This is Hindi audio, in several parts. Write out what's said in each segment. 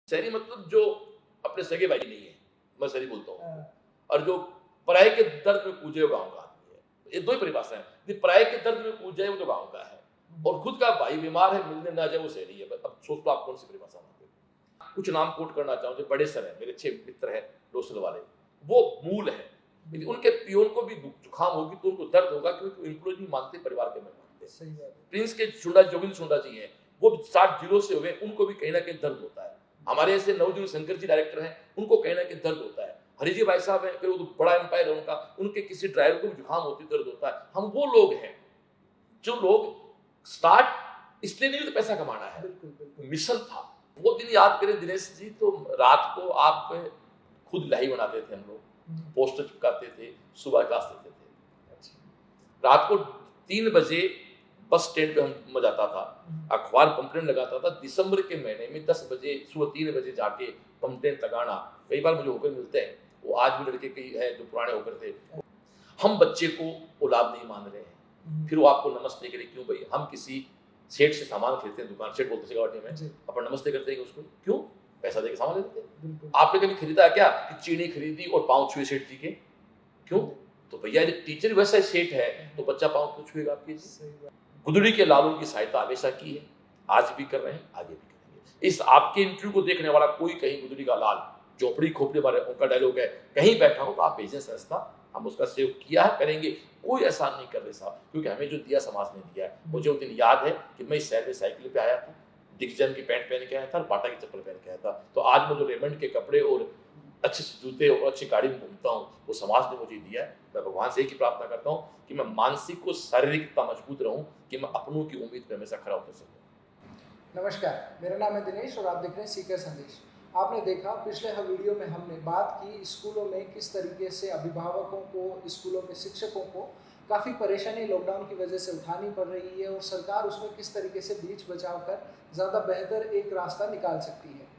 शहरी मतलब जो अपने सगे भाई नहीं है, मैं शहरी बोलता हूँ। हाँ। और जो पराये के दर्द में कूजे वो गाँव का आदमी है। ये 2 ही परिभाषा है। यदि पराये के दर्द में कूद जाए वो तो गाँव का है और खुद का भाई बीमार है, मिलने ना जाए वो शहरी है। अब सोच लो आप कौन-सी परिभाषा मानते हो? कुछ नाम कोट करना चाहूँ जो बड़े सर हैं, मेरे अच्छे मित्र हैं रोसड़ वाले, वो मूल है। यदि उनके पियोन को भी जुकाम होगी तो उनको दर्द होगा क्योंकि एम्प्लॉयी नहीं मानते, परिवार के मेंबर मानते हैं। सही बात है। प्रिंस के सुंडा जोगिंद्र सुंडा जी हैं, वो 60 जिलों से हुए, उनको भी कहीं न कहीं दर्द होता है। हमारे ऐसे नवजीवन शंकर जी डायरेक्टर हैं, उनको कहीं न कहीं दर्द होता है। हरि जी भाई साहब हैं, फिर वो तो बड़ा एम्पायर है उनका, उनके किसी ड्राइवर को भी जुकाम होती दर्द होता है। हम वो लोग हैं, जो लोग स्टार्ट इसलिए नहीं तो पैसा कमाना है। बिल्कुल, बिल्कुल। मिशन था। वो दिन याद करें दिनेश जी तो रात को आप खुद लाही बनाते थे हम लोग, पोस्टर चिपकाते थे, सुबह क्लास देते थे। अच्छा। रात को 3 बजे बस स्टैंड पे मैं जाता था, अखबार पंपलेट लगाता था। दिसंबर के महीने में 10 बजे सुबह 3 बजे जाके पंपलेट लगाना, कई बार मुझे होकर मिलते हैं, वो आज भी लड़के कई हैं जो पुराने होकर थे। हम बच्चे को औलाद नहीं मान रहे हैं, फिर वो आपको नमस्ते करे क्यों भई? हम किसी सेठ से सामान खरीदते हैं, दुकान सेठ बोलते हैं सिगावटी में, अपन नमस्ते करते हैं उसको, क्यों? पैसा देके सामान लेते हैं। आपने कभी खरीदा क्या कि चीनी खरीदी और पाँव छुए सेठ जी के? क्यों? तो भैया यदि टीचर वैसा सेठ है तो बच्चा पाँव क्यों छुएगा आपके? गुदड़ी के लालों की सहायता हमेशा की है, आज भी कर रहे हैं, आगे भी करेंगे। इस आपके इंटरव्यू को देखने वाला कोई कहीं गुदड़ी का लाल, झोपड़ी खोपड़ी वाले उनका डायलॉग है, कहीं बैठा हो तो आप भेजें संस्था, हम उसका सहयोग किया है, करेंगे। कोई एहसान नहीं कर रहे साहब, क्योंकि हमें जो दिया समाज ने दिया है। मुझे उस दिन याद है कि मैं इस शहर में साइकिल पे आया था, डिक्सन की पैंट पहन के आया था और बाटा की चप्पल पहन के आया था। तो आज मैं जो रेमंड के कपड़े और अच्छे से जूते और अच्छी गाड़ी में घूमता हूँ, वो समाज ने मुझे दिया है। मैं भगवान से एक ही प्रार्थना करता हूँ कि मैं मानसिक और शारीरिक इतना मजबूत रहूँ कि मैं अपनों की उम्मीद पे हमेशा खरा उतर सकूँ। नमस्कार, मेरा नाम है दिनेश और आप देख रहे हैं सीकर संदेश। आपने देखा पिछले हर वीडियो में हमने बात की स्कूलों में किस तरीके से अभिभावकों को, स्कूलों में शिक्षकों को काफ़ी परेशानी लॉकडाउन की वजह से उठानी पड़ रही है और सरकार उसमें किस तरीके से बीच बचाव कर ज़्यादा बेहतर एक रास्ता निकाल सकती है।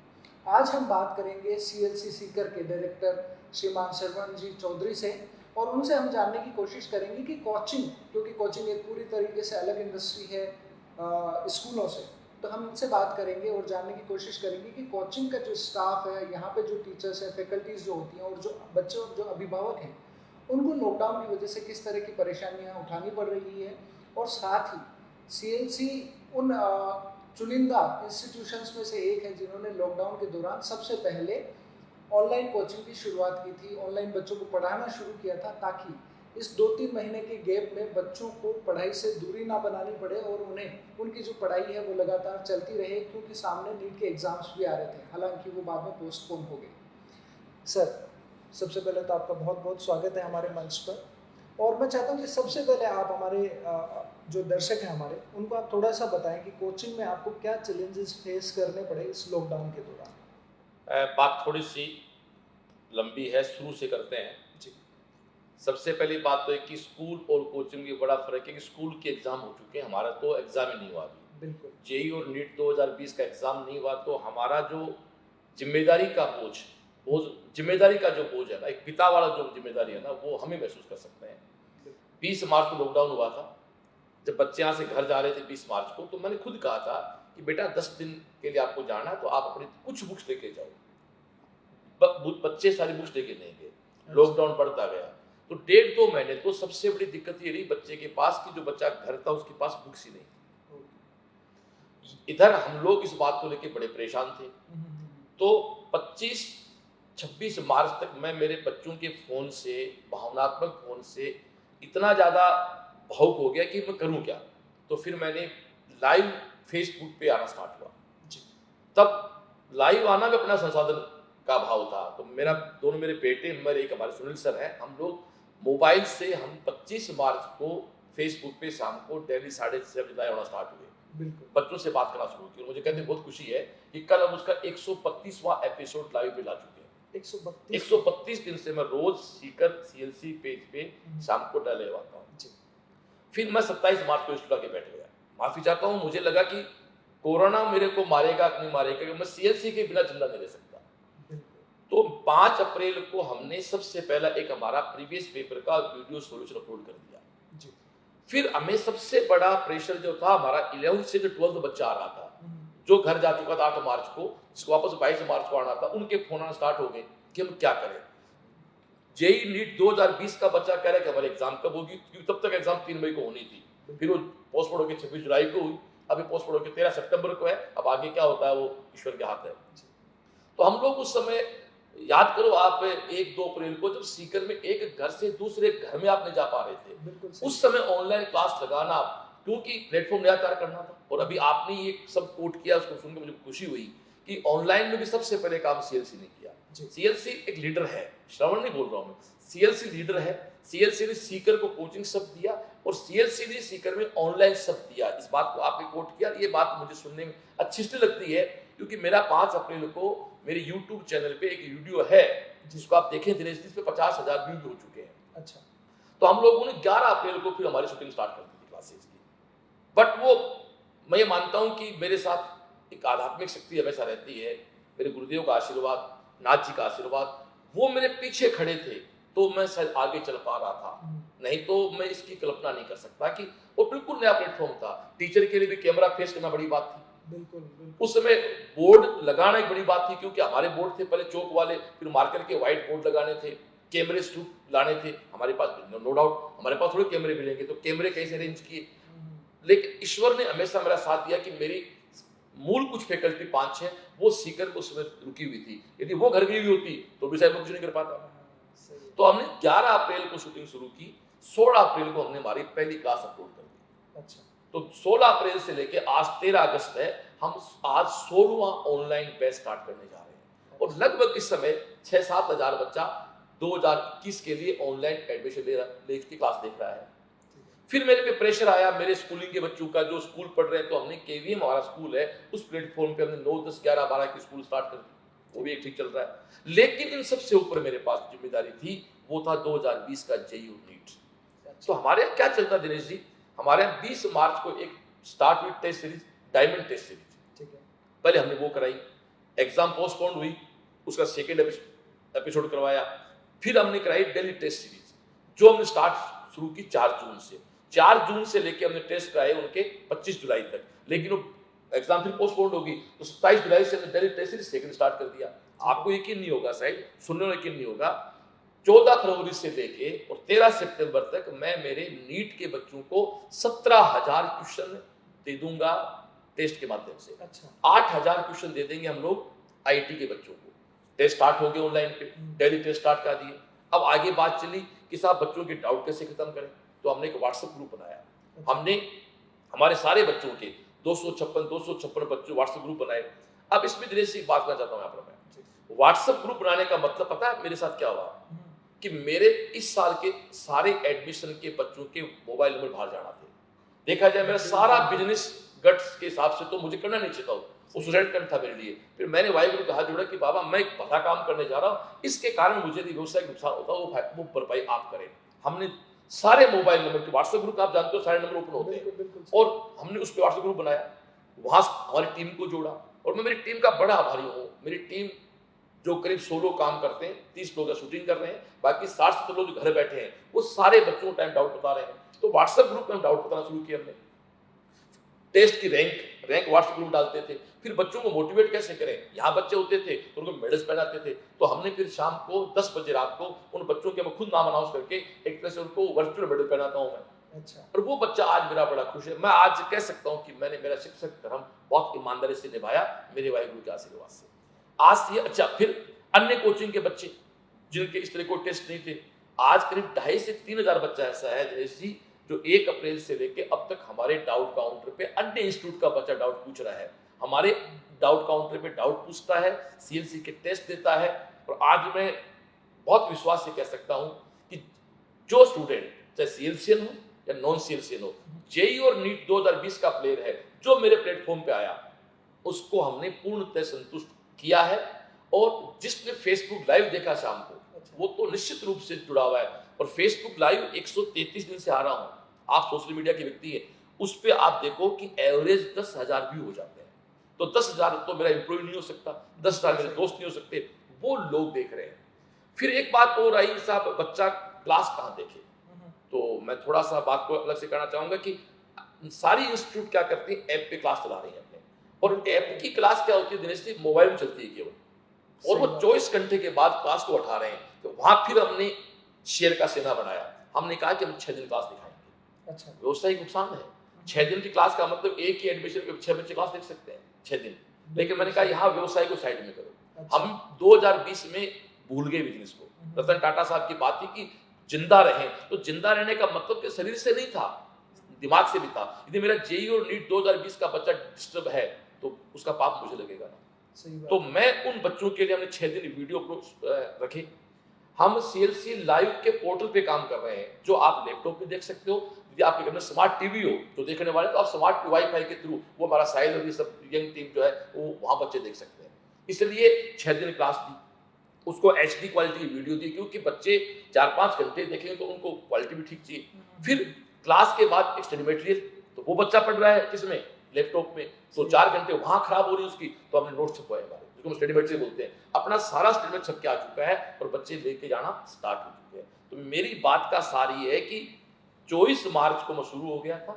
आज हम बात करेंगे सीएलसी सीकर के डायरेक्टर श्रीमान शरवण जी चौधरी से और उनसे हम जानने की कोशिश करेंगे कि कोचिंग, क्योंकि कोचिंग एक पूरी तरीके से अलग इंडस्ट्री है स्कूलों से, तो हम इनसे बात करेंगे और जानने की कोशिश करेंगे कि कोचिंग का जो स्टाफ है, यहाँ पे जो टीचर्स हैं, फैकल्टीज़ जो होती हैं और जो बच्चे और जो अभिभावक हैं, उनको लॉकडाउन की वजह से किस तरह की परेशानियाँ उठानी पड़ रही है और साथ ही सीएलसी उन चुनिंदा इंस्टीट्यूशंस में से एक है जिन्होंने लॉकडाउन के दौरान सबसे पहले ऑनलाइन कोचिंग की शुरुआत की थी, ऑनलाइन बच्चों को पढ़ाना शुरू किया था ताकि इस 2-3 महीने के गैप में बच्चों को पढ़ाई से दूरी ना बनानी पड़े और उन्हें उनकी जो पढ़ाई है वो लगातार चलती रहे, क्योंकि सामने नीट के एग्ज़ाम्स भी आ रहे थे, हालांकि वो बाद में पोस्टपोन हो गए। सर, सबसे पहले तो आपका बहुत बहुत स्वागत है हमारे मंच पर और मैं चाहता हूँ कि सबसे पहले आप हमारे जो दर्शक हैं हमारे, उनको आप थोड़ा सा बताएं कि कोचिंग में आपको क्या चैलेंजेस फेस करने पड़े इस लॉकडाउन के दौरान। बात थोड़ी सी लंबी है, शुरू से करते हैं। जी। सबसे पहली बात तो है कि स्कूल और कोचिंग में बड़ा फर्क है कि स्कूल के एग्जाम हो चुके हैं, हमारा तो एग्जाम ही नहीं हुआ अभी। बिल्कुल। जेई और नीट 2020 का एग्जाम नहीं हुआ, तो हमारा जो जिम्मेदारी का बोझ, जिम्मेदारी का जो बोझ है ना, एक पिता वाला जो जिम्मेदारी है ना, वो हम ही महसूस कर सकते हैं। 20 मार्च को लॉकडाउन हुआ था, जब बच्चे यहाँ से घर जा रहे थे 20 मार्च को, तो मैंने खुद कहा था कि बेटा 10 दिन के लिए आपको जाना है तो आप अपनी कुछ बुक्स लेके जाओ। बच्चे सारी बुक्स लेके नहीं गए, लॉकडाउन बढ़ता गया, तो 1.5-2 महीने तो सबसे बड़ी दिक्कत ये रही बच्चे के पास कि जो बच्चा घर था उसके पास बुक्स ही नहीं। इधर हम लोग इस बात को लेके बड़े परेशान थे, तो 25-26 मार्च तक मैं मेरे बच्चों के फोन से, भावनात्मक फोन से इतना ज्यादा भावुक हो गया कि मैं करूं क्या। तो फिर मैंने लाइव फेसबुक पे आना स्टार्ट हुआ। तब लाइव आना भी अपना संसाधन का भाव था, तो दोनों मेरे बेटे, मेरे एक हमारे सुनील सर हैं, हम लोग मोबाइल से हम 25 मार्च को फेसबुक पे शाम को डेली 6:30 बजे लाइव आना स्टार्ट हुए। बच्चों से बात करना शुरू की और मुझे कहते बहुत खुशी है कि कल हम उसका 132वां एपिसोड लाइव पे ला चुके हैं। 132 दिन से मैं रोज सीकर सीएलसी पेज पे शाम को डाले आता हूँ। फिर मैं 27 मार्च को स्टूडियो के बैठ गया। माफी चाहता हूँ, मुझे लगा कि कोरोना मेरे को मारेगा नहीं मारेगा, मैं सीएलसी के बिना जिंदा नहीं रह सकता। तो 5 अप्रैल को हमने सबसे पहला एक हमारा प्रीवियस पेपर का वीडियो सॉल्यूशन अपलोड कर दिया। फिर हमें सबसे बड़ा प्रेशर जो था हमारा 11th से जो 12th बच्चा आ रहा था, जो घर जा चुका था 8 मार्च को, जिसको वापस 22 मार्च को आना था, उनके फोन आना स्टार्ट हो गए कि हम क्या करें। जेई नीट 2020 का बच्चा कह रहा है कि हमारी एग्जाम कब होगी, क्योंकि तब तक एग्जाम 3 मई को होनी थी, फिर वो पोस्टपोन होकर 26 जुलाई को हुई, अभी पोस्टपोन होकर 13 सितंबर को है। अब आगे क्या होता है वो ईश्वर के हाथ है। तो हम लोग उस समय, याद करो आप 1-2 अप्रैल को जब सीकर में एक घर से दूसरे घर में आप नहीं जा पा रहे थे, उस समय ऑनलाइन क्लास लगाना, क्योंकि प्लेटफॉर्म नया तैयार करना था। और अभी आपने ये सब कोट किया, उसको सुनकर मुझे खुशी हुई कि ऑनलाइन में भी सबसे पहले काम सीएलसी ने किया। सीएलसी एक लीडर है, श्रवण नहीं बोल रहा हूं मैं, सीएलसी लीडर है। सीएलसी ने सीकर को कोचिंग सब दिया और सीएलसी ने सीकर में ऑनलाइन सब दिया। इस बात को आपने कोट किया, ये बात मुझे सुनने में अच्छी लगती है, क्योंकि मेरा 5 अप्रैल को मेरे यूट्यूब चैनल पे एक वीडियो है जिसको आप देखें दिनेश, जिस पे 50,000 व्यू भी हो चुके हैं। अच्छा। तो हम लोगों ने 11 अप्रैल को फिर हमारी शूटिंग स्टार्ट कर दी थी क्लासेस की। बट वो मैं ये मानता हूं कि मेरे साथ एक आध्यात्मिक शक्ति हमेशा रहती है, मेरे गुरुदेव का आशीर्वाद, नाथ जी का आशीर्वाद, वो मेरे पीछे खड़े थे, तो मैं शायद आगे चल पा रहा था। नहीं तो मैं इसकी कल्पना नहीं कर सकता कि वो बिल्कुल नया प्लेटफॉर्म था। टीचर के लिए भी कैमरा फेस करना बड़ी बात थी। बिल्कुल, बिल्कुल। उस समय बोर्ड लगाना एक बड़ी बात थी, क्योंकि हमारे बोर्ड थे पहले चौक वाले, फिर मार्कर के व्हाइट बोर्ड लगाने थे, कैमरे सूट लाने थे हमारे पास। नो डाउट हमारे पास थोड़े कैमरे मिलेंगे, तो कैमरे कैसे अरेंज किए। लेकिन ईश्वर ने हमेशा मेरा साथ दिया कि मेरी मूल कुछ फैकल्टी 5-6 वो सीकर को समय रुकी हुई थी। यदि वो घर गई हुई होती तो भी शायद मैं कुछ नहीं कर पाता। तो हमने 11 अप्रैल को शूटिंग शुरू की, 16 अप्रैल को हमने हमारी पहली क्लास अपलोड कर दी। अच्छा। तो 16 अप्रैल से लेके आज 13 अगस्त है, हम आज 16वां ऑनलाइन बैच स्टार्ट करने जा रहे हैं। और लगभग इस समय 6-7 हजार बच्चा 2021 के लिए ऑनलाइन एडमिशन ले की क्लास देख रहा है। फिर मेरे पे प्रेशर आया मेरे स्कूलिंग के बच्चों का, जो स्कूल पढ़ रहे हैं, तो हमने केवीएम हमारा स्कूल है, उस प्लेटफॉर्म पे हमने 9, 10, 11, 12 की स्कूल स्टार्ट कर दी, वो भी एक ठीक चल रहा है। लेकिन इन सबसे ऊपर मेरे पास जिम्मेदारी थी, वो था 2020 का जेईई नीट। तो हमारे यहाँ क्या चलता दिनेश जी, हमारे यहाँ 20 मार्च को एक स्टार्ट हुई test series, diamond test series. ठीक है, पहले हमने वो कराई, एग्जाम पोस्टपोन हुई, उसका सेकेंड एपिसोड करवाया। फिर हमने कराई दिल्ली टेस्ट सीरीज, जो हमने स्टार्ट शुरू की 4 जून से। 4 जून से लेके हमने टेस्ट कराए उनके 25 जुलाई तक, लेकिन वो एग्जाम फिर पोस्टपोन होगी, तो 27 जुलाई से हमने Delhi test series second start कर दिया। आपको यकीन नहीं होगा, शायद सुनने में यकीन नहीं होगा, 14 फरवरी से लेके और 13 सितंबर तक मैं मेरे नीट के बच्चों को 17,000 क्वेश्चन दे दूंगा टेस्ट के माध्यम से। अच्छा। 8,000 क्वेश्चन दे देंगे हम लोग आईटी के बच्चों को। टेस्ट स्टार्ट हो गए ऑनलाइन पे, डेली टेस्ट स्टार्ट कर दिए। अब आगे बात चली कि साहब बच्चों के डाउट कैसे खत्म करें, तो हमने एक व्हाट्सएप ग्रुप बनाया। हमने हमारे सारे बच्चों के 256 बच्चों व्हाट्सएप ग्रुप बनाए। अब इसमें दिनेश जी बात करना चाहता हूँ यहाँ पर मैं, व्हाट्सएप ग्रुप बनाने का मतलब पता है मेरे साथ क्या हुआ, कि मेरे इस साल के सारे एडमिशन के बच्चों के मोबाइल नंबर बाहर जाना थे। देखा जाए मेरा सारा बिजनेस गट्स के हिसाब से तो मुझे करना नहीं चाहिए था, वो सुसाइड करना था मेरे लिए। फिर मैंने वाहिगुरु को हाथ जोड़ा कि बाबा मैं एक भला काम करने जा रहा हूँ, इसके कारण मुझे यदि व्यवसायिक नुकसान होता वो भरपाई आप करें। हमने सारे मोबाइल नंबर के व्हाट्सएप ग्रुप आप जानते हो सारे नंबर ओपन होते हैं, और हमने उस पर व्हाट्सएप ग्रुप बनाया, वहां हमारी टीम को जोड़ा। और मैं मेरी टीम का बड़ा आभारी हूँ। मेरी टीम जो करीब 16 लोग काम करते हैं, 30 लोग शूटिंग कर रहे हैं, बाकी 60-70 लोग जो घर बैठे हैं वो सारे बच्चों को टाइम डाउट बता रहे हैं। तो व्हाट्सएप ग्रुप में हम डाउट बताना शुरू किया हमने। टेस्ट की रैंक व्हाट्सएप ग्रुप डालते थे। फिर बच्चों को मोटिवेट कैसे करें, यहाँ बच्चे होते थे तो उनको मेडल्स पहनाते थे, तो हमने फिर शाम को 10 बजे रात को उन बच्चों के मैं खुद नाम अनाउंस करके एक तरह से उनको वर्चुअल मेडल पहनाता हूँ मैं। अच्छा। और वो बच्चा आज मेरा बड़ा खुश है। मैं आज कह सकता हूँ कि मैंने मेरा शिक्षक धर्म बहुत ईमानदारी से निभाया, मेरे वाहिगुरु के आशीर्वाद से। आज ये अच्छा, फिर अन्य कोचिंग के बच्चे जिनके इस तरह को टेस्ट नहीं थे, आज करीब 2,500 से 3,000 बच्चा ऐसा है जैसी जो 1 अप्रैल से लेके अब तक हमारे डाउट काउंटर पे अन्य इंस्टीट्यूट का बच्चा डाउट पूछ रहा है, हमारे डाउट काउंटर पे डाउट पूछता है, सीएलसी के टेस्ट देता है। और आज मैं बहुत विश्वास से कह सकता हूं कि जो स्टूडेंट चाहे सीएलसीएन हो या नॉन सीएलसीएन हो, जेईई और नीट 2020 का प्लेयर है, जो मेरे प्लेटफॉर्म पे आया उसको हमने पूर्णतः संतुष्ट किया है। और जिसने फेसबुक लाइव देखा शाम को, वो तो निश्चित रूप से जुड़ा हुआ है। और फेसबुक लाइव 133 दिन से आ रहा हूं, आप सोशल मीडिया की व्यक्ति है, उस पर आप देखो कि एवरेज 10,000 व्यू हो जाते हैं। तो 10,000 तो मेरा एम्प्लॉय नहीं हो सकता, 10,000 मेरे दोस्त नहीं हो सकते, वो लोग देख रहे हैं। फिर एक बात और आई साहब, बच्चा क्लास कहाँ देखे, तो मैं थोड़ा सा बात को अलग से कहना चाहूंगा कि सारी इंस्टीट्यूट क्या करती है, ऐप पे क्लास चला रही है अपने, और ऐप की क्लास क्या होती है दिनेश जी, मोबाइल में चलती है केवल, और वो 24 घंटे के बाद क्लास को उठा रहे हैं। तो वहां फिर हमने शेयर का सेना बनाया, हमने कहा कि हम 6 दिन क्लास दिखाएंगे। अच्छा। व्यवसायिक नुकसान है, 6 दिन की क्लास का मतलब एक ही एडमिशन में 6 बच्चे क्लास देख सकते हैं 6 दिन, लेकिन मैंने कहा यहाँ व्यवसाय को साइड में करो। अच्छा। हम 2020 में भूल गए बिजनेस को। रतन टाटा साहब की बात थी कि जिंदा रहें, तो जिंदा रहने का मतलब कि शरीर से नहीं था, दिमाग से भी था। यदि मेरा जेई और नीट 2020 का बच्चा डिस्टर्ब है तो उसका पाप मुझे लगेगा ना। सही बात। तो मैं उन बच्चों के लिए हमने 6 दिन वीडियो रखे। हम सीएलसी लाइव के पोर्टल पे काम कर रहे हैं, जो आप लैपटॉप पे देख सकते हो। यदि आपके घर में स्मार्ट टीवी हो तो देखने वाले, तो आप स्मार्ट वाईफाई के थ्रू वो हमारा साहिल और ये सब यंग टीम जो है वो वहां बच्चे देख सकते हैं। इसलिए 6 दिन क्लास दी, उसको एचडी क्वालिटी की वीडियो दी, क्योंकि बच्चे 4-5 घंटे देखेंगे तो उनको क्वालिटी भी ठीक चाहिए। फिर क्लास के बाद स्टडी मटेरियल, तो वो बच्चा पढ़ रहा है किसमें, लैपटॉप में, तो 4 घंटे वहां खराब हो रही है उसकी, तो हमने नोट छपवाए हमारे, जिसको हम स्टडी मटेरियल बोलते हैं। अपना सारा स्टडी मटेरियल छप के आ चुका है और बच्चे लेके जाना स्टार्ट हो चुके हैं। तो मेरी बात का सार ये है कि 24 मार्च को मैं शुरू हो गया था,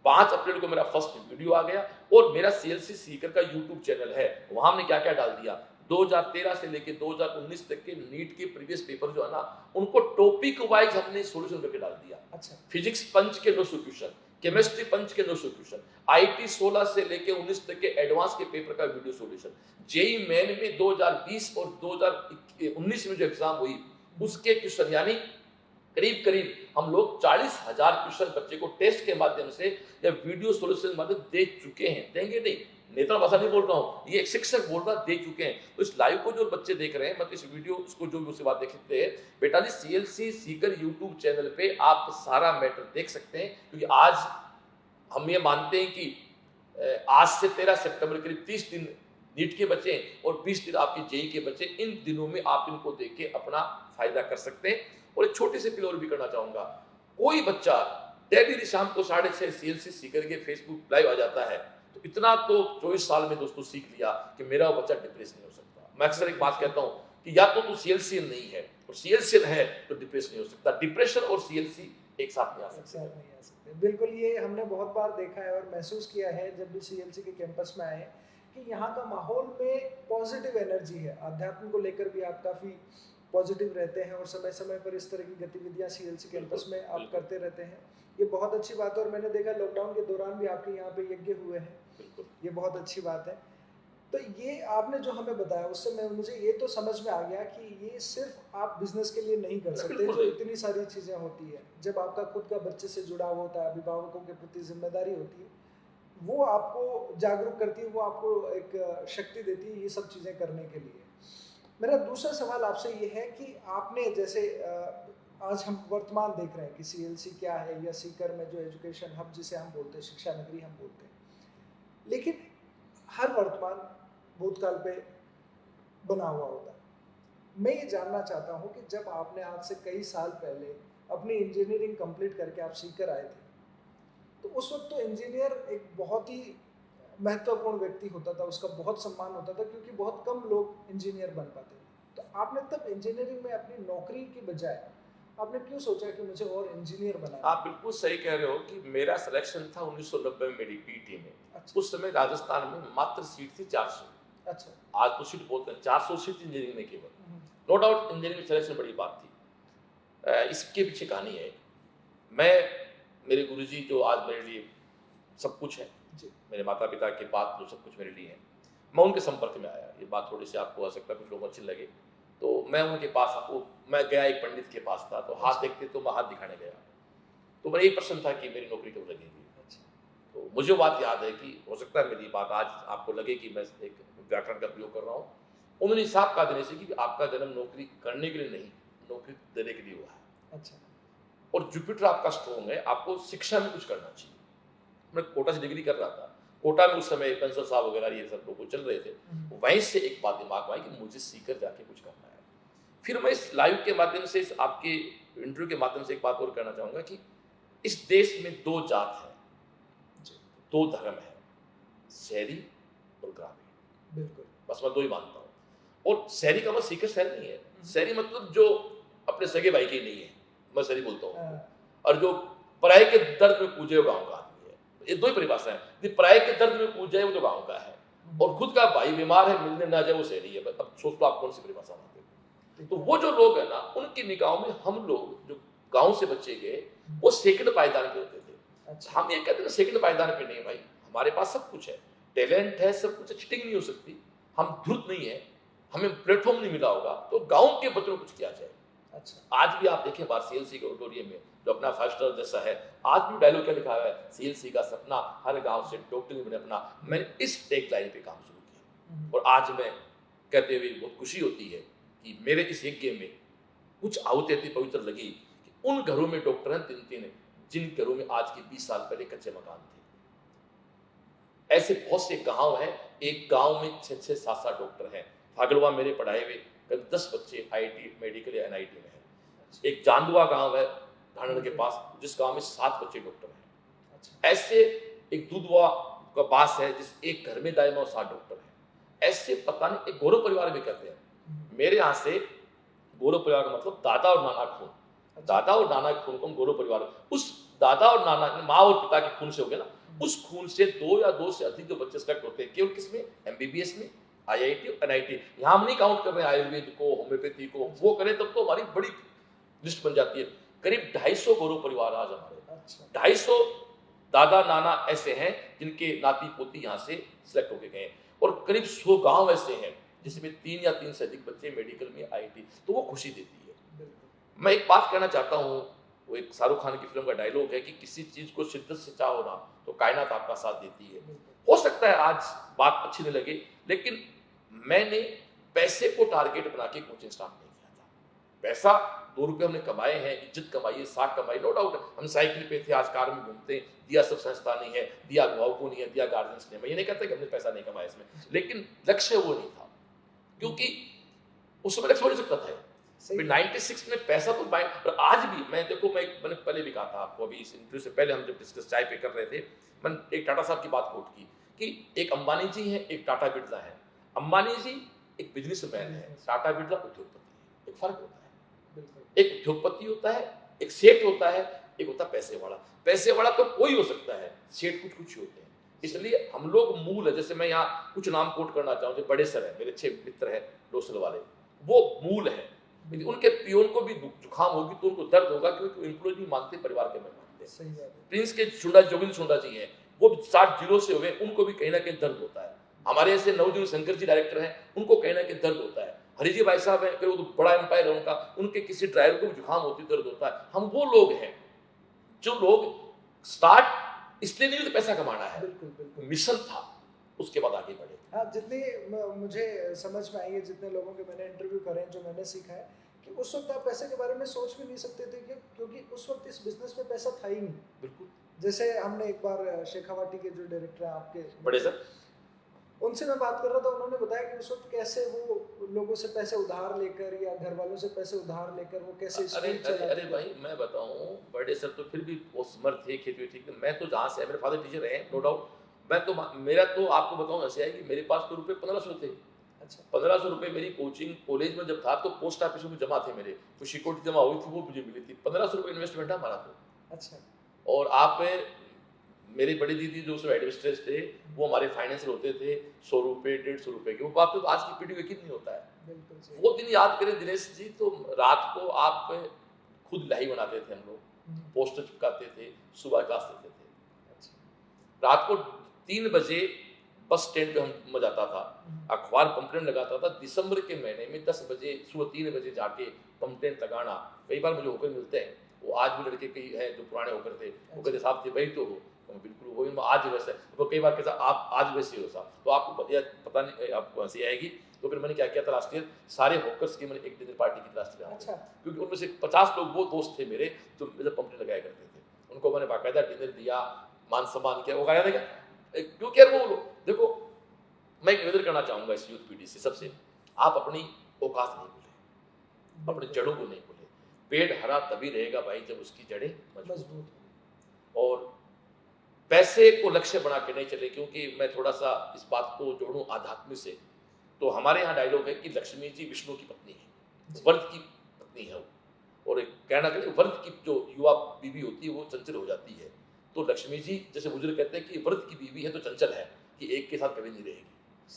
5 अप्रैल को मेरा फर्स्ट वीडियो आ गया, और मेरा सीएलसी सीकर का यूट्यूब चैनल है, वहां हमने क्या क्या डाल दिया। 2013 से लेके 2019 तक के नीट के प्रीवियस पेपर जो है ना, उनको टॉपिक वाइज हमने सॉल्यूशन करके डाल दिया। अच्छा। फिजिक्स पंच के 900 क्वेश्चन, केमिस्ट्री पंच के 900 क्वेश्चन, आईटी 16 से लेके 19 तक के एडवांस के पेपर का वीडियो सॉल्यूशन, जेई मेन में 2020 और 2019 में जो एग्जाम हुई उसके क्वेश्चन, यानी करीब करीब हम लोग 40,000 क्वेश्चन बच्चे को टेस्ट के माध्यम से या वीडियो सॉल्यूशन के माध्यम दे चुके हैं। देंगे नहीं, नेता भाषा नहीं बोल रहा हूँ, ये एक शिक्षक बोल रहा, दे चुके हैं। तो इस लाइव को जो बच्चे देख रहे हैं, मतलब इस वीडियो इसको जो भी उसके बाद देख सकते हैं, बेटा जी सीएलसी सीकर यूट्यूब चैनल पे आप सारा मैटर देख सकते हैं। क्योंकि आज हम ये मानते हैं कि आज से 13 सितंबर करीब 30 दिन नीट के बचे और 20 दिन आपके जेई के बचे। इन दिनों में आप इनको देख के अपना फायदा कर सकते हैं। और एक छोटे से पिलोर भी करना चाहूंगा, कोई बच्चा डेली शाम को 6:30 सीएलसी सीकर के फेसबुक लाइव आ जाता है, तो इतना तो 24 साल में दोस्तों सीख लिया कि मेरा बच्चा डिप्रेस नहीं हो सकता। मैं अक्सर एक बात कहता हूँ कि या तो तू सीएलसी नहीं है, और सीएलसी है तो डिप्रेस नहीं हो सकता। डिप्रेशन और सीएलसी एक साथ नहीं आ सकते। बिल्कुल, ये हमने बहुत बार देखा है और महसूस किया है जब भी सीएलसी के कैंपस में आए कि यहाँ का माहौल में पॉजिटिव एनर्जी है। अध्यात्म को लेकर भी आप काफ़ी पॉजिटिव रहते हैं और समय समय पर इस तरह की गतिविधियाँ सीएलसी कैंपस में आप करते रहते हैं। ये बहुत अच्छी बात है। और मैंने देखा लॉकडाउन के दौरान भी आपके यहाँ पे यज्ञ हुए हैं, ये बहुत अच्छी बात है। तो ये आपने जो हमें बताया उससे मुझे ये तो समझ में आ गया कि ये सिर्फ आप बिजनेस के लिए नहीं कर सकते, जो इतनी सारी चीज़ें होती है। जब आपका खुद का बच्चे से जुड़ाव होता है, अभिभावकों के प्रति जिम्मेदारी होती है, वो आपको जागरूक करती है, वो आपको एक शक्ति देती है ये सब चीज़ें करने के लिए। मेरा दूसरा सवाल आपसे ये है कि आपने जैसे आज हम वर्तमान देख रहे हैं कि सीएलसी क्या है, या सीकर में जो एजुकेशन हब जिसे हम बोलते हैं, शिक्षा नगरी हम बोलते हैं, लेकिन हर वर्तमान भूतकाल पे बना हुआ होता है। मैं ये जानना चाहता हूँ कि जब आपने आज से कई साल पहले अपनी इंजीनियरिंग कंप्लीट करके आप सीकर आए थे, तो उस वक्त तो इंजीनियर एक बहुत ही महत्वपूर्ण व्यक्ति होता था, उसका बहुत सम्मान होता था, क्योंकि बहुत कम लोग इंजीनियर बन पाते थे। तो आपने तब इंजीनियरिंग में अपनी नौकरी की बजाय आपने क्यों सोचा कि मुझे और इंजीनियर बनाना? आप बिल्कुल सही कह रहे हो कि मेरा सिलेक्शन था 1990 में मेरी पीटी में। अच्छा। उस समय राजस्थान में मात्र सीट थी 400। अच्छा। आज तो सीट बोलते हैं 400 सीट इंजीनियरिंग में केवल। नो डाउट इंजीनियरिंग सिलेक्शन बड़ी बात थी। इसके पीछे कहानी है, मेरे गुरुजी जो आज मेरे लिए सब कुछ है, मेरे माता पिता के बाद जो सब कुछ मेरे लिए है, मैं उनके संपर्क में आया। ये बात थोड़ी सी आपको हो सकता है कुछ लोगों को अच्छी लगे, तो मैं उनके पास मैं गया, एक पंडित के पास था, तो हाथ देखते तो मैं हाथ दिखाने गया, तो मेरा एक प्रश्न था कि मेरी नौकरी कब लगेगी। तो मुझे बात याद है कि हो सकता है मेरी बात आज आपको लगे कि मैं एक व्याकरण का प्रयोग कर रहा हूँ। उन्होंने हिसाब का देने से कि आपका जन्म नौकरी करने के लिए नहीं, नौकरी देने के लिए हुआ है। अच्छा। और जुपिटर आपका स्ट्रॉन्ग है, आपको शिक्षा में कुछ करना चाहिए। मैं कोटा से डिग्री कर रहा था, कोटा में उस समय पेंसिल साहब वगैरह ये सब लोग चल रहे थे, वहीं से एक बात दिमाग में आई कि मुझे सीकर जाके कुछ करना है। फिर मैं इस लाइव के माध्यम से, इस आपके इंटरव्यू के माध्यम से एक बात और कहना चाहूँगा कि इस देश में 2 जात है, 2 धर्म है, शहरी और ग्रामीण। बिल्कुल, बस मैं 2 ही मानता हूँ। और शहरी का मतलब सीकर शहर नहीं है, शहरी मतलब जो अपने सगे भाई के नहीं है, मैं शहरी बोलता हूँ। और जो पराये के दर्द में पूजे वो गाँव का आदमी है, ये 2 ही परिभाषा है। पराये के दर्द में पूज जाए वो तो गाँव का है, और खुद का भाई बीमार है, मिलने ना जाए वो सही नहीं है। अब सोच लो आप कौन सी परिभाषा मानते हो। तो वो जो लोग है ना, उनकी निगाहों में हम लोग जो गांव से बच्चे गए वो सेकंड पायदान पे होते थे। अच्छा। हम ये कहते हैं सेकंड पायदान पे नहीं भाई, हमारे पास सब कुछ है, टैलेंट है, सब कुछ है, चीटिंग नहीं हो सकती, हम धुत नहीं है, हमें प्लेटफॉर्म नहीं मिला होगा, तो गांव के बच्चों को कुछ किया जाए। अच्छा। आज भी आप देखें बाहर सीएलसी के ऑडिटोरियम में जो अपना 5 स्टार जैसा है, आज भी डायलॉग क्या लिखा हुआ है, सीएलसी का सपना हर गांव से डॉक्टर ने बने अपना। मैंने इस टेक लाइन पे काम शुरू किया और आज मैं कहते हुए बहुत खुशी होती है कि मेरे इस यज्ञ में कुछ आहुति इतनी पवित्र लगी कि उन घरों में डॉक्टर हैं 3-3 जिन घरों में आज के 20 साल पहले कच्चे मकान थे। ऐसे बहुत से गांव हैं, एक गांव में 6-6, 7-7 डॉक्टर हैं। फागलवा मेरे पढ़ाए हुए करीब 10 बच्चे आईआईटी मेडिकल या एनआईटी में हैं। एक चांदुआ गांव है धानड़ के पास, जिस गांव में 7 बच्चे डॉक्टर हैं। अच्छा। ऐसे एक दुधवा का पास है जिस एक घर में दायमा 7 डॉक्टर हैं। ऐसे पता नहीं, एक गौरव परिवार भी कहते हैं। मेरे यहाँ से गौरव परिवार का मतलब दादा और नाना खून, दादा और नाना के खून को हम गौरव परिवार, उस दादा और नाना माँ और पिता के खून से हो गया ना, उस खून से 2 या 2 से अधिक जो बच्चे सेलेक्ट होते हैं, केवल किसमें, एमबीबीएस में, आईआईटी और एनआईटी। यहाँ हम नहीं काउंट कर रहे हैं आयुर्वेद को, होम्योपैथी को, वो करें तब तो हमारी बड़ी लिस्ट बन जाती है। करीब 250 गौरव परिवार आज हमारे, 250 दादा नाना ऐसे हैं जिनके नाती पोती यहाँ से सिलेक्ट होके गए, और करीब 100 गांव ऐसे हैं जिसमें 3 या 3 से अधिक बच्चे मेडिकल में, आईआईटी, तो वो खुशी देती है। मैं एक बात कहना चाहता हूँ, वो एक शाहरुख खान की फिल्म का डायलॉग है कि किसी चीज को शिद्दत से चाहो ना तो कायनात आपका साथ देती है। हो सकता है आज बात अच्छी नहीं लगे, लेकिन मैंने पैसे को टारगेट बना के कोचिंग स्टार्ट नहीं किया था। पैसा 2 रुपए हमने कमाए हैं, इज्जत कमाई है, साख कमाई, नो डाउट। हम साइकिल पे थे, आज कार में घूमते हैं, दिया सब संस्था नहीं है, दिया अभिभावक को नहीं है, दिया गार्जियंस नहीं है। मैं ये नहीं कहता कि हमने पैसा नहीं कमाया इसमें, लेकिन लक्ष्य वो नहीं था, क्योंकि उस समय लक्ष्य हो नहीं सकता था। 96 में पैसा तो और आज भी मैं देखो, मैंने पहले भी कहा था आपको, अभी इस इंटरव्यू से पहले हम जब डिस्कस चाय पे कर रहे थे, मैंने एक टाटा साहब की बात कोट की कि एक अंबानी जी है, एक टाटा बिरला है। अंबानी जी एक बिजनेसमैन है, टाटा बिरला उद्योगपति है। एक फर्क होता है, एक उद्योगपति होता है, एक सेठ होता है, एक होता है पैसे वाला। पैसे वाला तो कोई हो सकता है, सेठ कुछ कुछ होते हैं। इसलिए हम लोग मूल है, जैसे मैं यहाँ कुछ नाम कोट करना चाहूँ, जो बड़े सर है, मेरे अच्छे मित्र है डोसल वाले, वो मूल है। यदि उनके पियोन को भी जुकाम होगी तो उनको दर्द होगा, क्योंकि एम्प्लॉय नहीं मानते, परिवार के मेहमान थे। प्रिंस के सुंडा, जोगिंद्र सुंडा जी हैं, वो 60 जीरो से हुए, उनको भी कहीं ना कहीं दर्द होता है। हमारे ऐसे नवजीवन शंकर जी डायरेक्टर हैं, उनको कहीं ना कहीं दर्द होता है। हरिजी भाई साहब हैं, फिर वो तो बड़ा एम्पायर है उनका, उनके किसी ड्राइवर को भी जुकाम होती, दर्द होता है। हम वो लोग हैं जो लोग स्टार्ट इसलिए नहीं होते पैसा कमाना है, मिशन था, उसके बाद आगे बढ़े। हाँ, जितनी मुझे समझ में आई है, जितने लोगों के मैंने इंटरव्यू करे हैं, जो मैंने सीखा है कि उस वक्त आप पैसे के बारे में सोच भी नहीं सकते थे, क्योंकि उस वक्त इस बिजनेस में पैसा था ही नहीं। बिल्कुल। जैसे हमने एक बार शेखावाटी के जो डायरेक्टर हैं आपके, बड़े सर, उनसे मैं बात कर रहा था, उन्होंने बताया कि उस वक्त कैसे वो लोगों से पैसे उधार लेकर या घर वालों से पैसे उधार लेकर वो कैसे अरे भाई मैं बताऊं, बड़े सर तो फिर भी बहुत समर्थ थे, खेती ठीक। मैं तो जहाँ से, मेरे फादर टीचर हैं, नो डाउट। मैं तो, मेरा तो आपको बताऊं ऐसे है कि मेरे पास तो रुपये 1500 थे। अच्छा। 1500 रुपये मेरी कोचिंग कॉलेज में जब था तो पोस्ट ऑफिस में जमा थे मेरे, कुछ सिक्योरिटी जमा हुई थी, वो मुझे मिली थी। 1500 रुपये इन्वेस्टमेंट है हमारा तो। अच्छा। और आप, मेरे बड़ी दीदी जो उसमें एडमिनिस्ट्रेटर थे, वो हमारे फाइनेंसर होते थे, 100 रुपये 150 रुपये के। वो बात तो आज की पीढ़ी को यकीन नहीं होता है। वो दिन याद करें दिनेश जी, तो रात को आप खुद लाही बनाते थे हम लोग, पोस्टर चिपकाते थे, सुबह क्लास लेते थे। रात को 3 बजे बस स्टैंड पे हम मैं जाता था, अखबार पंपलेट लगाता था। दिसंबर के महीने में 10 बजे, सुबह 3 बजे जाके पंपलेट लगाना। कई बार मुझे होकर मिलते हैं, वो आज भी लड़के कई हैं जो पुराने होकर थे, वो कहते साहब थे भाई तो हो, बिल्कुल वही, मैं आज वैसे। तो कई बार कैसा आप आज वैसे हो साहब, तो आपको पता नहीं, आपको हंसी आएगी। तो फिर मैंने क्या किया था लास्ट ईयर, सारे हॉकर्स की मैंने एक डिनर पार्टी की लास्ट ईयर। अच्छा। क्योंकि उनमें से 50 लोग वो दोस्त थे मेरे जो मेरे पंपलेट लगाया करते थे, उनको मैंने बाकायदा डिनर दिया, मान सम्मान किया। वो कहा था क्या, क्योंकि यार वो देखो, मैं एक निवेदन करना चाहूंगा इस यूथ पीढ़ी से, सबसे, आप अपनी औकात नहीं भूलें, अपनी जड़ों को नहीं भूलें। पेड़ हरा तभी रहेगा भाई जब उसकी जड़ें मजबूत। और पैसे को लक्ष्य बना के नहीं चले, क्योंकि मैं थोड़ा सा इस बात को जोड़ूं आध्यात्म से, तो हमारे यहाँ डायलॉग है कि लक्ष्मी जी विष्णु की पत्नी है, वर्त की पत्नी है वो। और एक कहना चाहिए, वर्त की जो युवा बीवी होती है वो चंचल हो जाती है, तो लक्ष्मी जी जैसे बुजुर्ग कहते हैं कि व्रत की बीवी है तो चंचल है, कि एक के साथ कभी नहीं रहेगी।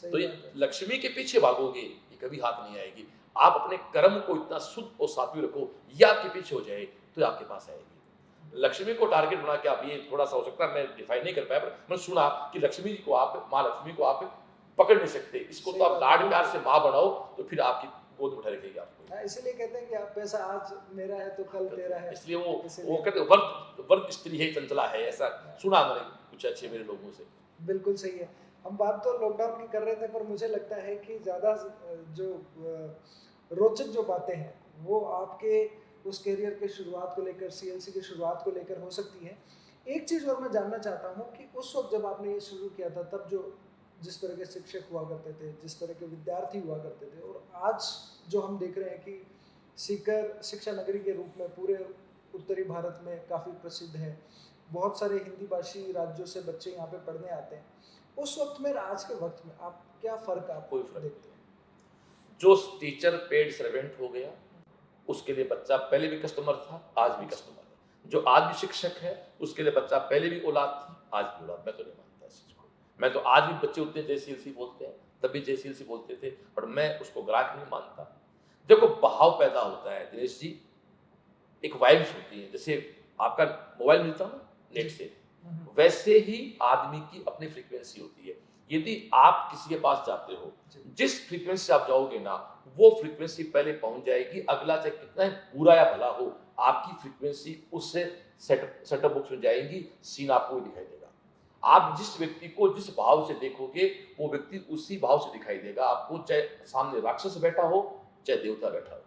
तो ये लक्ष्मी के पीछे भागोगे ये कभी हाथ नहीं आएगी। आप अपने कर्म को इतना शुद्ध और सात्विक रखो, ये आपके पीछे हो जाए तो ये आपके पास आएगी। लक्ष्मी को टारगेट बना के आप, ये थोड़ा सा हो सकता है मैं डिफाइन नहीं कर पाया, पर मैंने सुना कि लक्ष्मी जी को आप, माँ लक्ष्मी को आप पकड़ नहीं सकते, इसको तो आप लाड प्यार से माँ बनाओ तो फिर आपकी गोद में उठा रखेगी आपको। इसलिए कहते हैं कि आप पैसा आज मेरा है तो कल तेरा है, इसलिए वो कहते हैं वर्ग स्त्री है, चंचला है, ऐसा सुना मैंने कुछ अच्छे मेरे लोगों से। बिल्कुल सही है। हम बात तो लॉकडाउन की कर रहे थे, पर मुझे लगता है कि ज़्यादा जो रोचक जो बातें हैं वो आपके उस करियर के शुरुआत को लेकर, सीएलसी की शुरुआत को लेकर हो सकती है। एक चीज़ और मैं जानना चाहता हूँ कि उस वक्त जब आपने ये शुरू किया था, तब जो जिस तरह के शिक्षक हुआ करते थे, जिस तरह के विद्यार्थी हुआ करते थे, और आज जो हम देख रहे हैं कि सीकर शिक्षा नगरी के रूप में पूरे उत्तरी भारत में काफ़ी प्रसिद्ध है, बहुत सारे हिंदी भाषी राज्यों से बच्चे यहाँ पे पढ़ने आते हैं, उस वक्त में आज के वक्त में आप क्या फ़र्क आप कोई फर्क देखते हैं? जो टीचर पेड सर्वेंट हो गया उसके लिए बच्चा पहले भी कस्टमर था, आज भी कस्टमर है। जो आज भी शिक्षक है उसके लिए बच्चा पहले भी औलाद थी, आज भी औलाद। मैं तो नहीं मानता इस चीज को। मैं तो आज भी बच्चे उतने जेसीएलसी बोलते हैं, तभी जेसीएलसी बोलते थे, और मैं उसको ग्राहक नहीं मानता। देखो भाव पैदा होता है दिनेश जी, एक वाइब्स होती है, जैसे आपका मोबाइल मिलता है नेट से, वैसे ही आदमी की अपनी फ्रीक्वेंसी होती है। यदि आप किसी के पास जाते हो, जिस फ्रीक्वेंसी से आप जाओगे ना, वो फ्रीक्वेंसी पहले पहुंच जाएगी। अगला चाहे कितना ही बुरा या भला हो, आपकी फ्रीक्वेंसी उससे सेटअप बॉक्स में जाएगी, सीन आपको ही दिखाई देगा। आप जिस व्यक्ति को जिस भाव से देखोगे, वो व्यक्ति उसी भाव से दिखाई देगा आपको, चाहे सामने राक्षस बैठा हो चाहे देवता बैठा हो।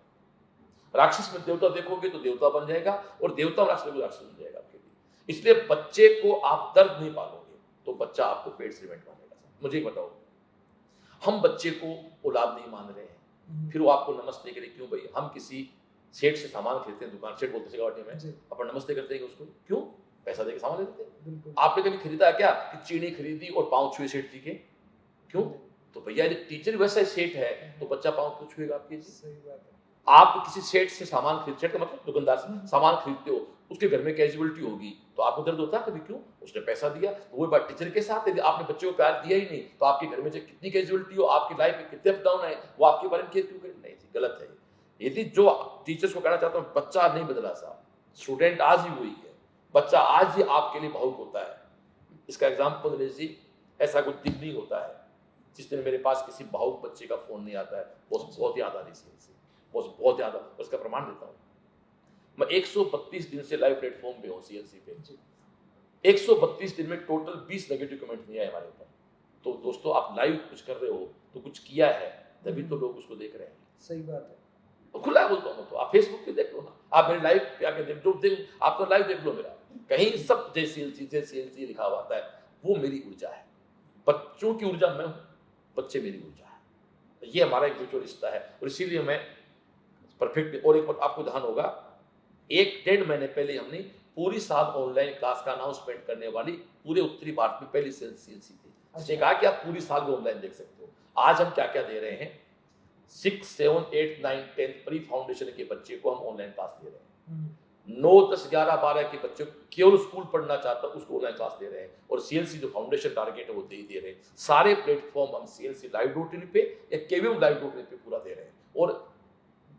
राक्षस में देवता देखोगे तो देवता बन जाएगा, और देवता में राक्षस राक्षस बन जाएगा आपके लिए। इसलिए बच्चे को आप दर्द नहीं पालोगे तो बच्चा आपको पेड सर्वेंट मानेगा। मुझे बताओ, हम बच्चे को औलाद नहीं मान रहे हैं, फिर वो आपको नमस्ते के लिए क्यों? भाई हम किसी सेठ से सामान खरीदते हैं, दुकान सेठ बोलते हैं अपन नमस्ते करते हैं उसको, क्यों? पैसा देके सामान ले लेते हैं। आपने कभी खरीदा क्या कि चीनी खरीदी और पांव छुए सेठ जी के? क्यों? तो भैया यदि टीचर वैसा सेठ है तो बच्चा पांव क्यों छुएगा आपके? सही बात है। आप किसी सेठ से सामान खरीद, सेठ का मतलब दुकानदार से सामान खरीदते हो, उसके घर में कैजुअलिटी होगी तो आपको दर्द होता है कभी? क्यों? उसने पैसा दिया। तो वो बात टीचर के साथ, यदि आपने बच्चे को प्यार दिया ही नहीं तो आपके घर में चाहे कितनी कैजुअलिटी हो, आपकी लाइफ में कितने अप डाउन है, वो आपके बारे में केयर क्यों करे? नहीं जी, गलत है। यदि जो टीचर्स को कहना चाहता हूँ, बच्चा नहीं बदला साहब, स्टूडेंट आज ही वही है, बच्चा आज ही आपके लिए भावुक होता है। इसका एग्जाम्पल दिनेश जी, ऐसा कुछ दिन नहीं होता है जिस दिन मेरे पास किसी भावुक बच्चे का फोन नहीं आता है। बहुत याद आ रही है, बहुत ज्यादा। उसका प्रमाण देता हूँ, मैं 132 दिन से लाइव प्लेटफॉर्म पे हूँ सीएलसी पे। 132 दिन में टोटल 20 नेगेटिव कमेंट नहीं आए हमारे ऊपर। तो दोस्तों, आप लाइव कुछ कर रहे हो तो कुछ किया है, तभी तो लोग उसको देख रहे हैं। सही बात है। तो खुला बोलता हूँ, तो आप फेसबुक पे देख लो ना, आप मेरे लाइव पे आके देख, आप तो लाइव देख लो मेरा, कहीं सब जेसीएलसी लिखा हुआ आता है। वो मेरी ऊर्जा है, बच्चों की ऊर्जा मैं हूँ, बच्चे मेरी ऊर्जा है। ये हमारा एक म्यूचुअल रिश्ता है, और इसीलिए मैं परफेक्ट। और एक बात आपको ध्यान होगा, 1-1.5 महीने पहले हमने पूरी साल ऑनलाइन क्लास का अनाउंसमेंट करने वाली पूरे उत्तरी भारत में पहली सीएलसी थी। उसने कहा कि आप पूरी साल में ऑनलाइन देख सकते हो। आज हम क्या क्या दे रहे हैं, 6, 7, 8, 9, 10 प्री फाउंडेशन के बच्चे को हम ऑनलाइन क्लास दे रहे हैं। 9, 10, 11, 12 के बच्चे केवल स्कूल पढ़ना चाहता है उसको ऑनलाइन क्लास दे रहे हैं। और सीएलसी जो फाउंडेशन टारगेट है वो दे रहे हैं। सारे प्लेटफॉर्म हम सीएलसी live.in पे या केवीएम live.in पे पूरा दे रहे हैं। और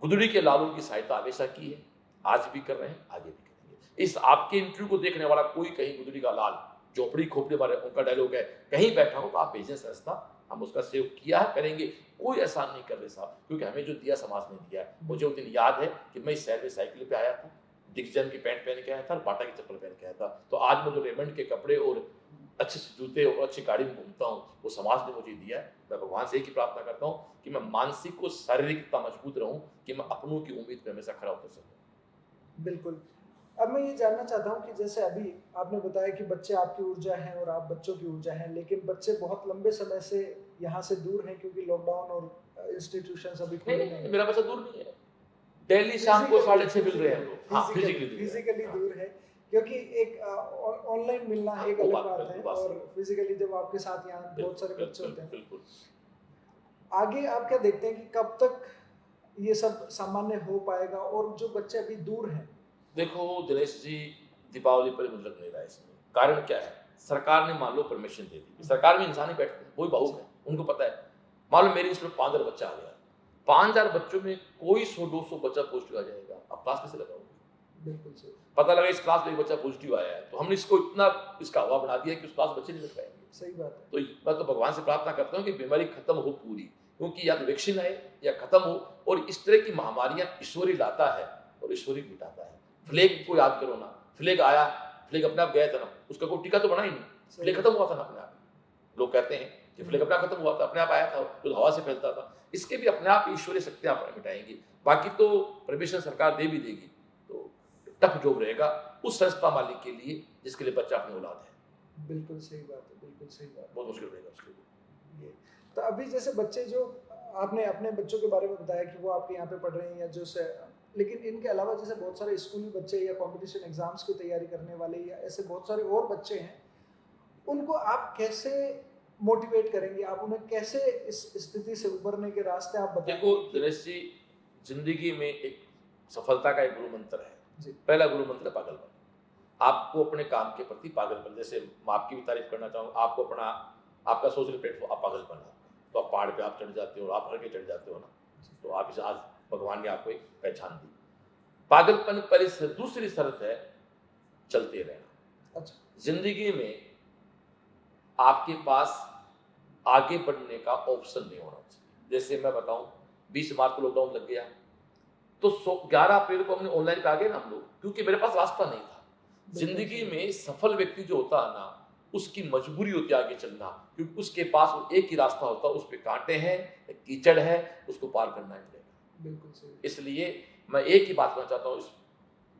गुदड़ी के लालों की सहायता हमेशा की है, आज भी कर रहे हैं, आगे भी करेंगे। इस आपके इंटरव्यू को देखने वाला कोई कहीं गुदड़ी का लाल, झोपड़ी खोपड़ी वाले, उनका डायलॉग है, कहीं बैठा हो तो आप भेजें संस्था, हम उसका सेव किया है, करेंगे। कोई एहसान नहीं कर रहे साहब, क्योंकि हमें जो दिया समाज ने दिया है। मुझे उस दिन याद है कि मैं इस शहर में साइकिल पे आया था, डिक्सन की पैंट पहन के आया था और बाटा की चप्पल पहन के आया था। तो आज मैं जो रेमंड के कपड़े और अच्छे से जूते और अच्छी गाड़ी में घूमता हूँ, वो समाज ने मुझे दिया है। मैं भगवान से एक ही प्रार्थना करता हूँ कि मैं मानसिक और शारीरिक इतना मजबूत रहूँ कि मैं अपनों की उम्मीद पे हमेशा खड़ा उतर सकूँ। बिल्कुल। अब मैं ये जानना चाहता हूँ कि जैसे अभी आपने बताया कि बच्चे आपकी ऊर्जा हैं और आप बच्चों की ऊर्जा हैं, लेकिन बच्चे बहुत लंबे समय से यहाँ से दूर हैं क्योंकि लॉकडाउन और इंस्टीट्यूशंस अभी खुले नहीं हैं। मेरा बच्चा दूर नहीं है, डेली शाम को 6:30 मिल रहे हैं हम लोग। हाँ, फिजिकली दूर है, क्योंकि एक ऑनलाइन मिलना एक अलग बात है, और फिजिकली जब आपके साथ यहाँ बहुत सारे बच्चे होते हैं। आगे आप क्या देखते हैं कि कब तक ये सब सामान्य हो पाएगा, और जो बच्चे अभी दूर हैं? देखो दिनेश जी, दीपावली पर मुझे लग नहीं रहा है इसमें। कारण क्या है, सरकार ने मान लो परमिशन दे दी, सरकार में इंसान ही बैठते हैं, वही भावुक है, उनको पता है। मान लो मेरी स्कूल में 5,000 बच्चा आ गया, 5,000 बच्चों में कोई 100-200 बच्चा पॉजिटिव आ जाएगा, अब क्लास कैसे लगाओगे? बिल्कुल सही। पता लगा इस क्लास में एक बच्चा पॉजिटिव आया है, तो हमने इसको इतना इसका हवा बना दिया कि उस क्लास में बच्चे नहीं लग पाएंगे। सही बात है। तो मैं तो भगवान से प्रार्थना करता हूँ कि बीमारी खत्म हो पूरी, क्योंकि या तो वैक्सीन आए या खत्म हो। और इस तरह की महामारियां ईश्वर ही लाता है और ईश्वर ही मिटाता है। फ्लेग को याद करो ना, फ्लेग आया, फ्लेग अपने आप गया था ना, उसका कोई टीका तो बना ही नहीं, फ्लेग खत्म हुआ था ना अपने आप। लोग कहते हैं कि फ्लेग अपने आप खत्म हुआ था, अपने आप आया था, तो हवा से फैलता था। इसके भी अपने आप ईश्वरीय शक्तियां मिटाएंगी। बाकी तो परमिशन सरकार दे भी देगी, तो टफ जॉब रहेगा उस संस्था मालिक के लिए जिसके लिए बच्चा अपनी औलाद है। बिल्कुल सही बात है, बिल्कुल सही बात। बहुत मुश्किल रहेगा उसके लिए। ये तो अभी जैसे बच्चे जो आपने अपने बच्चों के बारे में बताया कि वो आपके यहाँ पे पढ़ रहे हैं या जो से, लेकिन इनके अलावा जैसे बहुत सारे स्कूली बच्चे या कंपटीशन एग्जाम्स की तैयारी करने वाले या ऐसे बहुत सारे और बच्चे हैं, उनको आप कैसे मोटिवेट करेंगे? आप उन्हें कैसे इस स्थिति से उबरने के रास्ते आप बताएंगे? देखो दिनेश जी, जिंदगी में एक सफलता का एक गुरु मंत्र है जी। पहला गुरु मंत्र है पागलपन। आपको अपने काम के प्रति पागलपन, जैसे मैं आपकी भी तारीफ करना चाहूँगा, आपको अपना आपका सोशल प्लेटफॉर्म आप पागलपन है, तो आप पहाड़ पे आप चढ़ जाते हो, आप हर के चढ़ जाते हो ना, तो आप इसे आज भगवान ने आपको एक पहचान दी। पागलपन पर इस दूसरी शर्त है चलते रहना। अच्छा। जिंदगी में आपके पास आगे बढ़ने का ऑप्शन नहीं होना चाहिए। जैसे मैं बताऊं, 20 मार्च को लॉकडाउन लग गया, तो 11 अप्रैल को हमने ऑनलाइन पे आ गए ना हम लोग, क्योंकि मेरे पास रास्ता नहीं था। जिंदगी में सफल व्यक्ति जो होता है ना, उसकी मजबूरी होती है आगे चलना, क्योंकि उसके पास वो एक ही रास्ता होता है, उस पे कांटे हैं, कीचड़ है, उसको पार करना ही पड़ेगा। बिल्कुल सही। इसलिए मैं एक ही बात कहना चाहता हूँ इस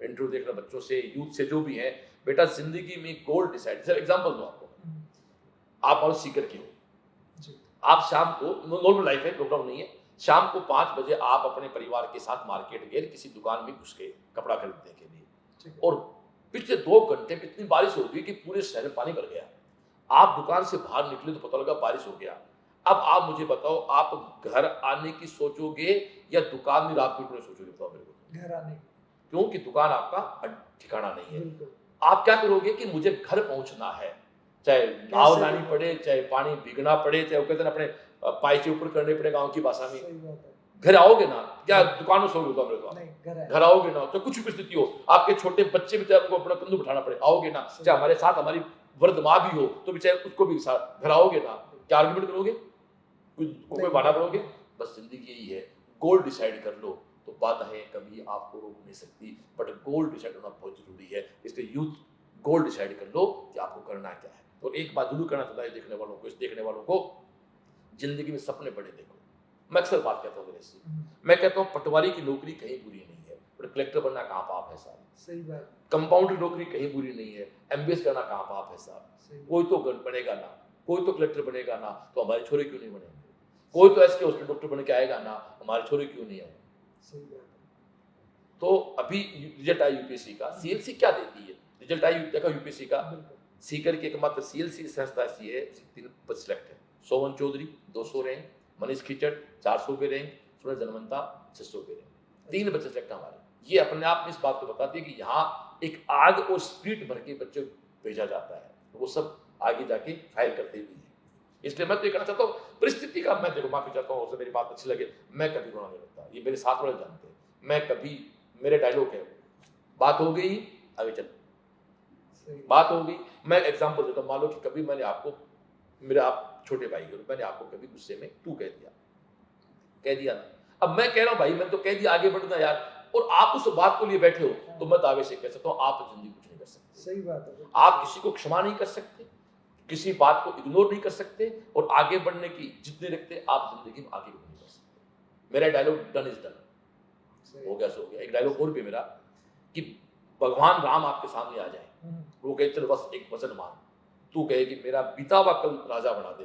इंटरव्यू देखने बच्चों से, यूथ से, जो भी है, बेटा जिंदगी में गोल डिसाइड। जैसे एग्जांपल दूं आपको, आप और सीकर की हो, आप शाम को, नॉर्मल लाइफ है, लॉकडाउन नहीं है, शाम को 5 बजे आप अपने परिवार के साथ मार्केट गए, किसी दुकान में घुस गए कपड़ा खरीदने के लिए, और पिछले 2 घंटे में इतनी बारिश हो गई कि पूरे शहर में पानी भर गया। आप दुकान से बाहर निकले तो पता लगा बारिश हो गया। अब आप मुझे बताओ, आप घर आने की सोचोगे या दुकान में रात को सोचोगे? बताओ मेरे को। घर आने की। क्योंकि दुकान आपका ठिकाना नहीं है। बिल्कुल। आप क्या करोगे कि मुझे घर पहुंचना है, चाहे नाव लानी पड़े, चाहे पानी भीगना पड़े, चाहे वो कहते हैं अपने पाइचे ऊपर करने पड़े गांव की भाषा में। सही बात है। घर आओगे ना, क्या दुकान में सोओगे? तो मेरे को नहीं, घर आओगे ना, तो कुछ भी स्थिति हो, आपके छोटे बच्चे भी चाहे उनको अपना कंधे उठाना पड़े, आओगे ना, चाहे हमारे साथ हमारी वृद्ध माँ भी हो तो भी चाहे उसको भी साथ, घर आओगे ना। क्या आर्ग्यूमेंट करोगे? कोई बहाना करोगे? बस जिंदगी यही है, गोल डिसाइड कर लो तो बाधाएं कभी आपको रोक नहीं सकती, बट गोल डिसाइड होना बहुत जरूरी है। इसलिए यूथ गोल डिसाइड कर लो कि आपको करना क्या है। और एक बात जरूर करना चाहता है देखने वालों को, इस देखने वालों को, जिंदगी में सपने बड़े देखो। मैं अक्सर बात कहता हूँ मेरे, मैं कहता हूँ पटवारी की नौकरी कहीं बुरी नहीं है, पर कलेक्टर बनना कहाँ पाप है साहब? सही बात। कंपाउंडर की नौकरी कहीं बुरी नहीं है, एमबीएस करना कहाँ पाप है साहब? कोई तो बनेगा ना, कोई तो कलेक्टर बनेगा ना, तो हमारे छोरे क्यों नहीं बनेंगे? कोई तो एसके हॉस्पिटल डॉक्टर बन के आएगा ना, हमारे छोरे क्यों नहीं आएंगे? सही बात है। तो अभी रिजल्ट आया यूपीएससी का, सीएलसी क्या देती है? रिजल्ट आया देखा यूपीएससी का, सीकर की एकमात्र सीएलसी संस्था ऐसी है 3 बच्चे सिलेक्ट है। सोवन चौधरी 200 रैंक, मनीष खिचड़ 400 पे रैंक, सुरेश जनवंता 600 पे रैंक, 3 बच्चे सिलेक्ट हमारे। ये अपने आप में इस बात को बताती है कि यहाँ एक आग और स्पिरिट भर के बच्चे भेजा जाता है, वो सब आगे जाके फायर करते भी हैं। इसलिए मैं तो ये कहना चाहता हूँ, परिस्थिति का मैं देखो माफी चाहता हूँ, मेरी बात अच्छी लगे, मैं कभी रोना नहीं लगता, ये मेरे साथ वाले जानते हैं। मैं कभी, मेरे डायलॉग है, बात हो गई आगे चल, बात हो गई। मैं एग्जांपल देता हूँ, मान लो कि कभी मैंने आपको, मेरे आप छोटे भाई हो, मैंने आपको कभी गुस्से में तू कह दिया ना, अब मैं कह रहा हूँ भाई मैंने तो कह दिया, आगे बढ़ना यार, और आप उस बात को लिए बैठे हो, तो मैं दावे से कह सकता हूँ आप जिंदगी कुछ नहीं कर सकते। सही बात है। आप किसी को क्षमा नहीं कर सकते, किसी बात को इग्नोर नहीं कर सकते, और आगे बढ़ने की जितने रखते आप जिंदगी में आगे नहीं कर सकते। मेरा डायलॉग डन इज डन, हो गया सो हो गया। एक डायलॉग और भी मेरा, कि भगवान राम आपके सामने आ जाए, वो कहे चल बस एक वचन मान, तू कहे कि मेरा बीता हुआ कल राजा बना दे,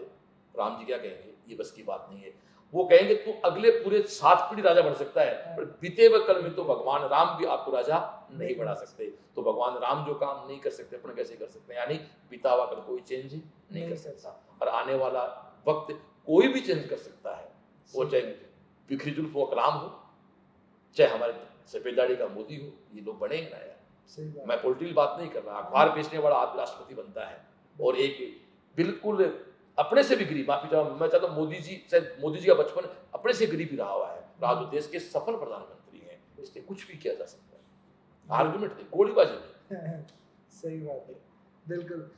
राम जी क्या कहेंगे? ये बस की बात नहीं है। वो कहेंगे तू अगले पूरे 7 पीढ़ी राजा बन सकता है, पर बीते हुए कल में तो भगवान राम भी आपको राजा नहीं बना सकते। तो भगवान राम जो काम नहीं कर सकते, अपन कैसे कर सकते हैं? यानी बीता हुआ कल कोई चेंज नहीं कर सकता, और आने वाला वक्त कोई भी चेंज कर सकता है। वो चाहे बिखरी जुल्फों का कलाम हो, चाहे हमारे सफेद दाढ़ी का मोदी हो, ये लोग बने ना यार। मैं पॉलिटिकल बात नहीं कर रहा, अखबार बेचने वाला आदमी राष्ट्रपति बनता है, और एक बिल्कुल अपने से भी गरीब, माफी चाहूंगा, मैं चाहता हूँ मोदी जी का बचपन अपने से गरीब ही रहा हुआ है, रहा जो देश के सफल प्रधानमंत्री हैं, इसलिए कुछ भी किया जा सकता है, आर्गुमेंट नहीं, गोलीबाजी नहीं। सही बात है, बिल्कुल।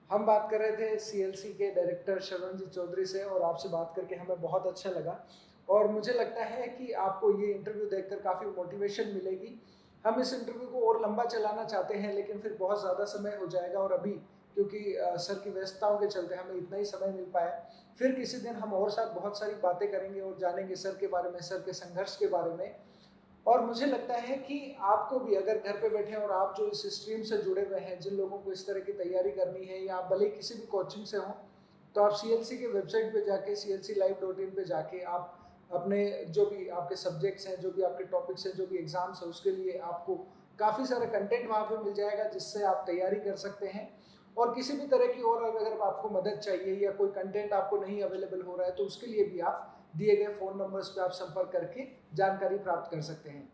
हम बात कर रहे थे सीएलसी के डायरेक्टर शरणजीत चौधरी से, और आपसे बात करके हमें बहुत अच्छा लगा, और मुझे लगता है कि आपको ये इंटरव्यू देखकर काफ़ी मोटिवेशन मिलेगी। हम इस इंटरव्यू को और लंबा चलाना चाहते हैं, लेकिन फिर बहुत ज़्यादा समय हो जाएगा, और अभी क्योंकि सर की व्यस्तताओं के चलते हमें इतना ही समय मिल पाया। फिर किसी दिन हम और साथ बहुत सारी बातें करेंगे और जानेंगे सर के बारे में, सर के संघर्ष के बारे में। और मुझे लगता है कि आपको भी, अगर घर पे बैठे हैं और आप जो इस स्ट्रीम से जुड़े हुए हैं, जिन लोगों को इस तरह की तैयारी करनी है, या आप भले ही किसी भी कोचिंग से हों, तो आप सीएलसी के वेबसाइट पे जाके clclive.in पे जाके आप अपने जो भी आपके सब्जेक्ट्स हैं, जो भी आपके टॉपिक्स हैं, जो भी एग्जाम्स हैं, उसके लिए आपको काफ़ी सारा कंटेंट वहाँ पे मिल जाएगा, जिससे आप तैयारी कर सकते हैं। और किसी भी तरह की और अगर आपको मदद चाहिए, या कोई कंटेंट आपको नहीं अवेलेबल हो रहा है, तो उसके लिए भी आप दिए गए फ़ोन नंबर्स पे आप संपर्क करके जानकारी प्राप्त कर सकते हैं।